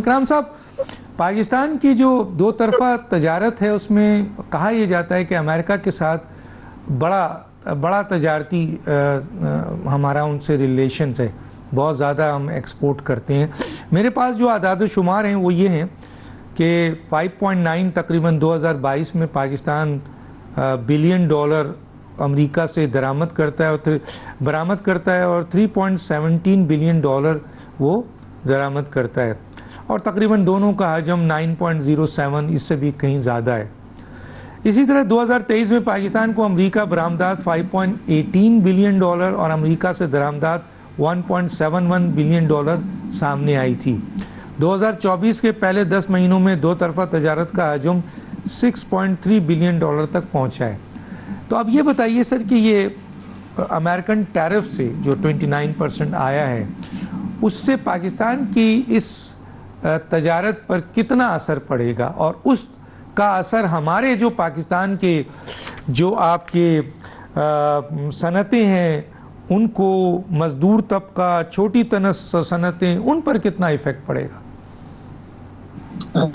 इकराम साहब, पाकिस्तान की जो दो तरफा तजारत है उसमें कहा यह जाता है कि अमेरिका के साथ बड़ा तजारती हमारा उनसे रिलेशंस है, बहुत ज़्यादा हम एक्सपोर्ट करते हैं। मेरे पास जो आदाद शुमार हैं वो ये हैं कि 5.9 तकरीबन 2022 में पाकिस्तान बिलियन डॉलर अमेरिका से बरामद करता है और 3.17 बिलियन डॉलर वो दरामद करता है, और तकरीबन दोनों का हजम 9.07 इससे भी कहीं ज़्यादा है। इसी तरह 2023 में पाकिस्तान को अमेरिका बरामदात 5.18 बिलियन डॉलर और अमेरिका से दरामदात 1.71 बिलियन डॉलर सामने आई थी। 2024 के पहले 10 महीनों में दो तरफा तजारत का हजम 6.3 बिलियन डॉलर तक पहुंचा है। तो अब ये बताइए सर कि ये अमेरिकन टैरिफ से जो 29% आया है उससे पाकिस्तान की इस तजारत पर कितना असर पड़ेगा, और उसका असर हमारे जो पाकिस्तान के जो आपके सनतें हैं उनको, मजदूर तबका, छोटी सनतें, उन पर कितना इफेक्ट पड़ेगा?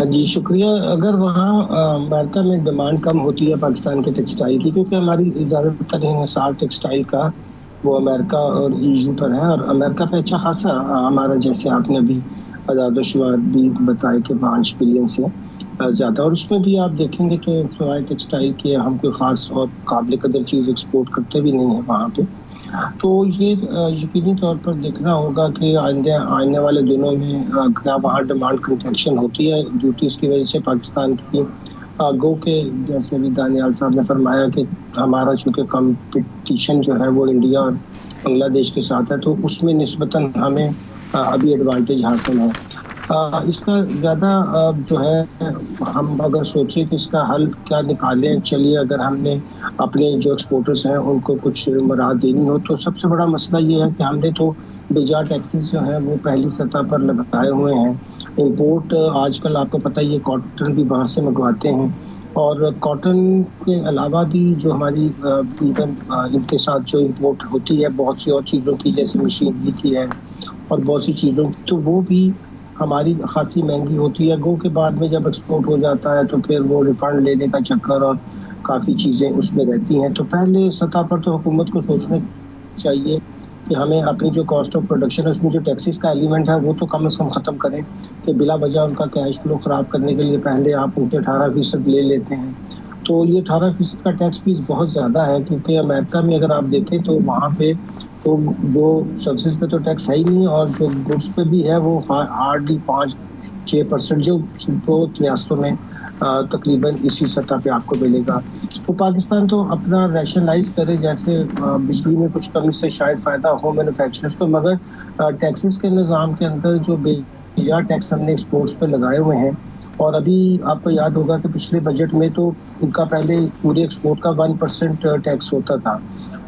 जी शुक्रिया। अगर वहाँ अमेरिका में डिमांड कम होती है पाकिस्तान के टेक्सटाइल की, क्योंकि हमारी ज़्यादातर इंसार टेक्सटाइल का वो अमेरिका और ईयू पर है, और अमेरिका पे अच्छा खासा हमारा, जैसे आपने अभी आदाद-ओ-शुमार भी बताए कि 5 बिलियन से ज़्यादा, और उसमें भी आप देखेंगे तो सिवाय टेक्सटाइल के हम कोई ख़ास और काबिल कदर चीज़ एक्सपोर्ट करते भी नहीं है वहाँ पे। तो ये यकीनी तौर पर देखना होगा कि आने वाले दिनों में क्या वहाँ डिमांड कंट्रैक्शन होती है ड्यूटीज़ की वजह से पाकिस्तान की। गो के जैसे भी दानियाल साहब ने फरमाया कि हमारा चूँकि कंपटीशन जो है वो इंडिया और बांग्लादेश के साथ है, तो उसमें निस्बतन हमें अभी एडवांटेज हासिल है। इसका ज़्यादा जो है हम अगर सोचें कि इसका हल क्या निकालें, चलिए अगर हमने अपने जो एक्सपोर्टर्स हैं उनको कुछ मराहत देनी हो, तो सबसे बड़ा मसला ये है कि हमने तो बेजा टैक्सेस जो है वो पहली सतह पर लगाए हुए हैं। इंपोर्ट आजकल आपको पता ही है, कॉटन भी बाहर से मंगवाते हैं, और कॉटन के अलावा भी जो हमारी इवन इनके साथ जो इंपोर्ट होती है बहुत सी और चीज़ों की, जैसे मशीनरी की है और बहुत सी चीज़ों की, तो वो भी हमारी खासी महंगी होती है। गो के बाद में जब एक्सपोर्ट हो जाता है तो फिर वो रिफंड लेने का चक्कर और काफ़ी चीज़ें उसमें रहती हैं। तो पहले सतह पर तो हुकूमत को सोचना चाहिए कि हमें अपनी जो कॉस्ट ऑफ प्रोडक्शन है उसमें जो टैक्सेस का एलिमेंट है वो तो कम से कम ख़त्म करें, कि बिला वजह उनका कैश फ्लो ख़राब करने के लिए पहले आप उनसे 18% ले लेते हैं। तो ये 18% का टैक्स फीस बहुत ज़्यादा है, क्योंकि अमेरिका में अगर आप देखें तो वहाँ पे तो जो सर्विसेज पे तो टैक्स है ही नहीं, और जो गुड्स पे भी है वो हार्डली 5-6% जो रियासतों में तकरीबन इसी सतह पे आपको मिलेगा। तो पाकिस्तान तो अपना रैशनलाइज करे, जैसे बिजली में कुछ कमी से शायद फ़ायदा हो मैन्युफैक्चरर्स को, मगर टैक्सेस के निज़ाम के अंदर जो बेजा टैक्स हमने एक्सपोर्ट्स पे लगाए हुए हैं, और अभी आपको याद होगा कि पिछले बजट में तो इनका पहले पूरे एक्सपोर्ट का 1% टैक्स होता था।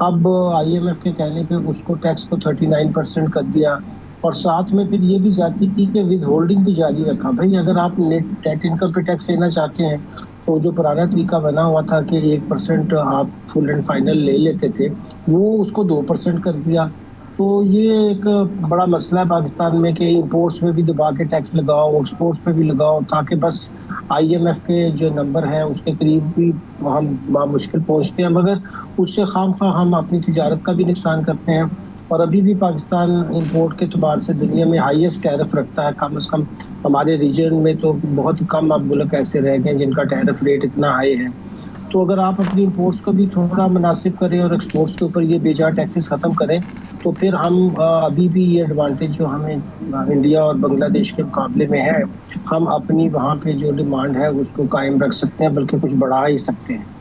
अब IMF के कहने पे उसको टैक्स को 39% कर दिया, और साथ में फिर ये भी जाती की कि विद होल्डिंग भी जारी रखा। भाई अगर आप नेट इनकम पे टैक्स लेना चाहते हैं तो जो पुराना तरीका बना हुआ था कि 1% आप फुल एंड फाइनल ले लेते थे, वो उसको 2% कर दिया। तो ये एक बड़ा मसला है पाकिस्तान में कि इंपोर्ट्स पे भी दबा के टैक्स लगाओ, एक्सपोर्ट्स पे भी लगाओ, ताकि बस IMF के जो नंबर हैं उसके करीब भी हम मुश्किल पहुंचते हैं, मगर उससे खामखा हम अपनी तिजारत का भी नुकसान करते हैं। और अभी भी पाकिस्तान इंपोर्ट के एतबार से दुनिया में हाईएस्ट टैरिफ रखता है। कम से कम हमारे रीजन में तो बहुत कम अब मुल्क ऐसे रह गए जिनका टैरिफ रेट इतना हाई है। तो अगर आप अपनी इंपोर्ट्स को भी थोड़ा मुनासिब करें और एक्सपोर्ट्स के ऊपर ये बेजा टैक्सेस ख़त्म करें, तो फिर हम अभी भी ये एडवांटेज जो हमें इंडिया और बांग्लादेश के मुकाबले में है, हम अपनी वहाँ पे जो डिमांड है उसको कायम रख सकते हैं, बल्कि कुछ बढ़ा ही सकते हैं।